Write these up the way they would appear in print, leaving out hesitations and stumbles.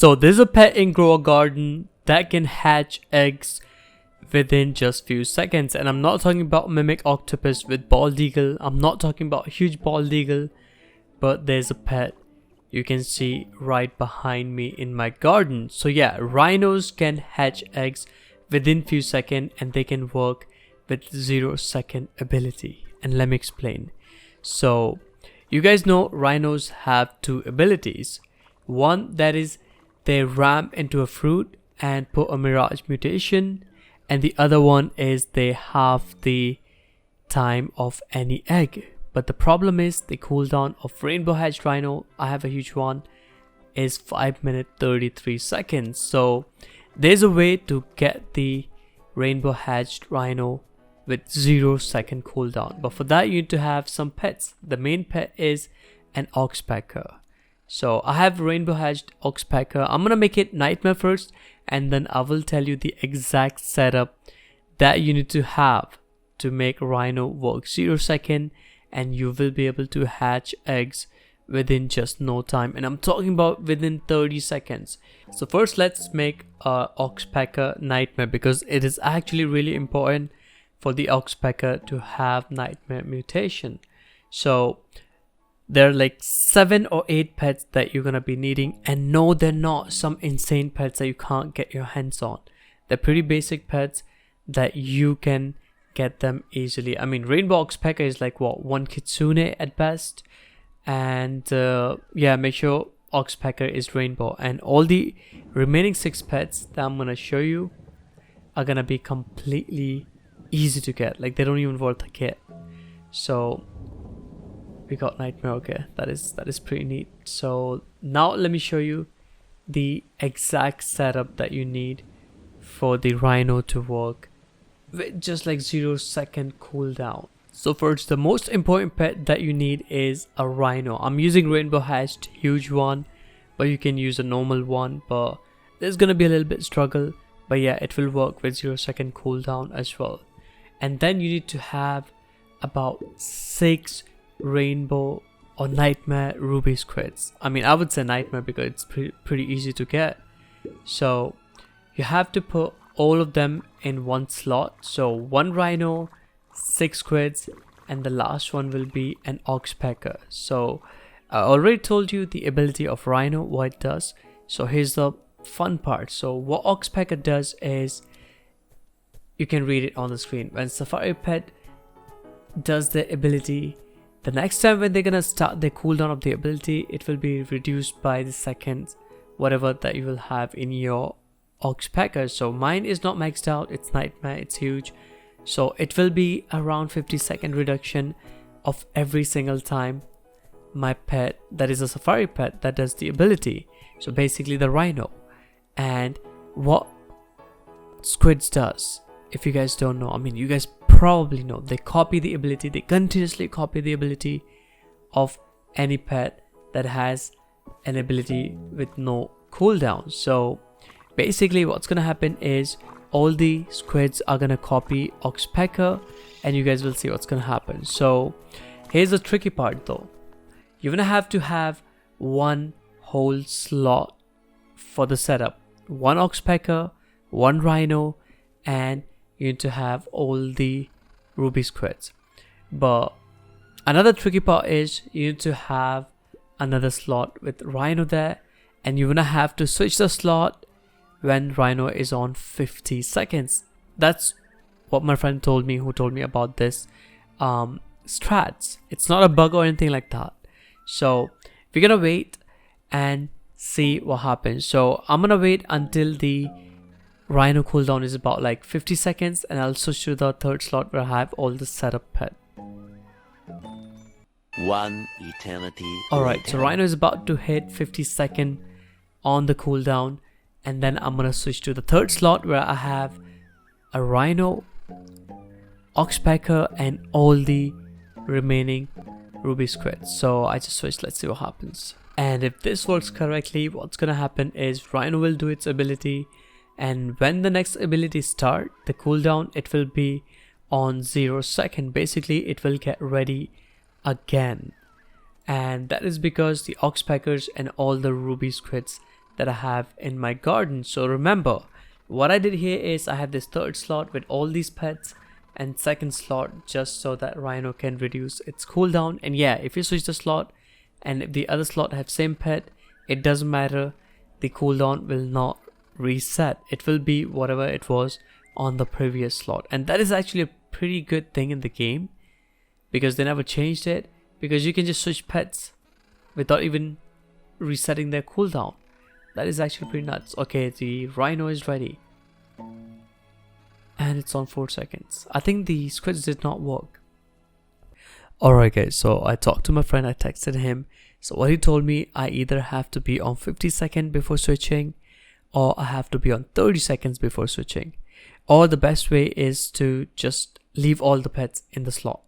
So there's a pet in Grow a Garden that can hatch eggs within just few seconds, and I'm not talking about mimic octopus with bald eagle. I'm not talking about huge bald eagle, but there's a pet you can see right behind me in my garden. So yeah, rhinos can hatch eggs within few seconds, and they can work with 0-second ability. And let me explain. So you guys know rhinos have two abilities. One, that is they ram into a fruit and put a mirage mutation, and the other one is they halve the time of any egg. But the problem is the cooldown of rainbow hatched rhino, I have a huge one, is 5 minutes 33 seconds. So there's a way to get the rainbow hatched rhino with 0-second cooldown, but for that you need to have some pets. The main pet is an oxpecker. So I have rainbow hatched oxpecker. I'm gonna make it nightmare first, and then I will tell you the exact setup that you need to have to make rhino work 0-second, and you will be able to hatch eggs within just no time, and I'm talking about within 30 seconds. So first let's make a oxpecker nightmare, because it is actually really important for the oxpecker to have nightmare mutation. So there are like 7 or 8 pets that you're gonna be needing, and no, they're not some insane pets that you can't get your hands on. They're pretty basic pets that you can get them easily. I mean, rainbow oxpecker is like what, 1 kitsune at best, and yeah, make sure oxpecker is rainbow, and all the remaining 6 pets that I'm gonna show you are gonna be completely easy to get. Like, they don't even worth a kit. So we got nightmare. Okay, that is pretty neat. So now let me show you the exact setup that you need for the rhino to work with just like 0-second cooldown. So first, the most important pet that you need is a rhino. I'm using rainbow hatched huge one, but you can use a normal one, but there's gonna be a little bit struggle, but yeah, it will work with 0-second cooldown as well. And then you need to have about 6 rainbow or nightmare ruby squids. I mean, I would say nightmare because it's pretty easy to get. So you have to put all of them in one slot. So 1 rhino, 6 squids, and the last one will be an oxpecker. So I already told you the ability of rhino, what it does. So here's the fun part. So what oxpecker does is, you can read it on the screen. When safari pet does the ability, the next time when they're gonna start the cooldown of the ability, it will be reduced by the seconds, whatever that you will have in your oxpecker. So mine is not maxed out, it's nightmare, it's huge. So it will be around 50-second reduction of every single time my pet, that is a safari pet, that does the ability. So basically the rhino. And what squids does, if you guys don't know, I mean, you guys probably know, they copy the ability, they continuously copy the ability of any pet that has an ability with no cooldown. So basically what's gonna happen is all the squids are gonna copy oxpecker, and you guys will see what's gonna happen. So here's the tricky part though. You're gonna have to have one whole slot for the setup. 1 oxpecker, 1 rhino, and you need to have all the ruby squids. But another tricky part is you need to have another slot with rhino there, and you're gonna have to switch the slot when rhino is on 50 seconds. That's what my friend told me, who told me about this strats. It's not a bug or anything like that. So we're gonna wait and see what happens. So I'm gonna wait until the rhino cooldown is about like 50 seconds, and I'll switch to the 3rd slot where I have all the setup pet. 1 eternity. Alright, so rhino is about to hit 50-second on the cooldown, and then I'm gonna switch to the 3rd slot where I have a rhino, oxpecker, and all the remaining ruby squids. So I just switched, let's see what happens. And if this works correctly, what's gonna happen is rhino will do its ability, and when the next ability start, the cooldown, it will be on 0-second. Basically it will get ready again, and that is because the oxpeckers and all the ruby squids, that I have in my garden. So remember, what I did here is I have this third slot with all these pets and second slot just so that rhino can reduce its cooldown. And yeah, if you switch the slot and if the other slot have same pet, it doesn't matter, the cooldown will not reset. It will be whatever it was on the previous slot. And that is actually a pretty good thing in the game, because they never changed it, because you can just switch pets without even resetting their cooldown. That is actually pretty nuts. Okay, the rhino is ready. And it's on 4 seconds. I think the squids did not work. Alright guys, so I talked to my friend, I texted him. So what he told me, I either have to be on 50 seconds before switching, or I have to be on 30 seconds before switching. Or the best way is to just leave all the pets in the slot.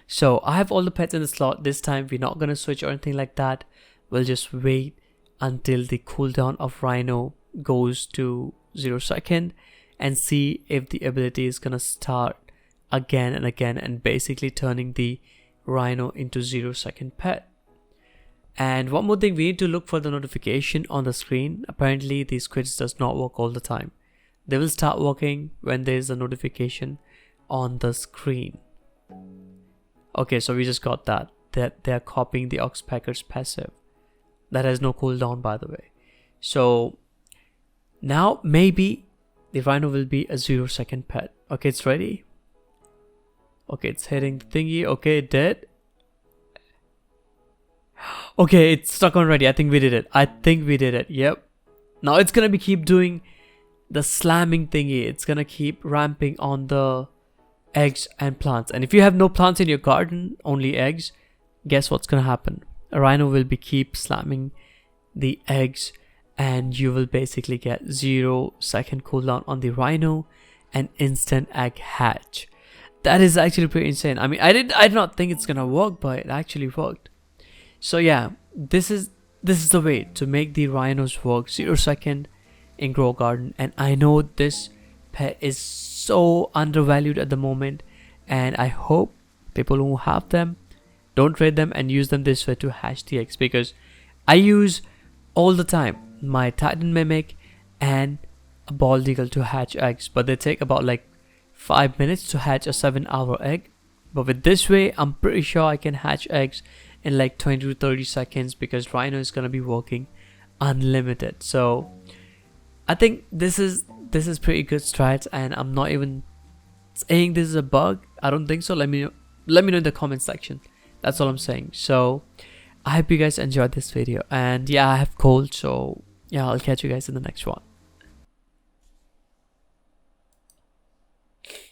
So I have all the pets in the slot. This time we're not going to switch or anything like that. We'll just wait until the cooldown of rhino goes to 0 second and see if the ability is going to start again and again, and basically turning the rhino into 0 second pet. And one more thing, we need to look for the notification on the screen. Apparently the squids does not work all the time. They will start working when there is a notification on the screen. Okay, so we just got that they are copying the Oxpecker's passive. That has no cooldown, by the way. So now maybe the rhino will be a 0 second pet. Okay, it's ready. Okay, it's hitting the thingy. Okay, it did. Okay, it's stuck on ready. I think we did it. Yep. Now it's gonna be keep doing the slamming thingy. It's gonna keep ramping on the eggs and plants. And if you have no plants in your garden, only eggs, guess what's gonna happen? A rhino will be keep slamming the eggs, and you will basically get 0 second cooldown on the rhino and instant egg hatch. That is actually pretty insane. I mean, I did not think it's gonna work, but it actually worked. So yeah, this is the way to make the rhinos work 0 second in Grow Garden. And I know this pet is so undervalued at the moment, and I hope people who have them don't trade them and use them this way to hatch the eggs, because I use all the time my Titan Mimic and a Bald Eagle to hatch eggs, but they take about like 5 minutes to hatch a 7-hour egg. But with this way, I'm pretty sure I can hatch eggs in like 20 to 30 seconds, because rhino is gonna be working unlimited. So I think this is pretty good strats, and I'm not even saying this is a bug. I don't think so. Let me know in the comment section. That's all I'm saying. So I hope you guys enjoyed this video, and yeah, I have cold, so yeah, I'll catch you guys in the next one.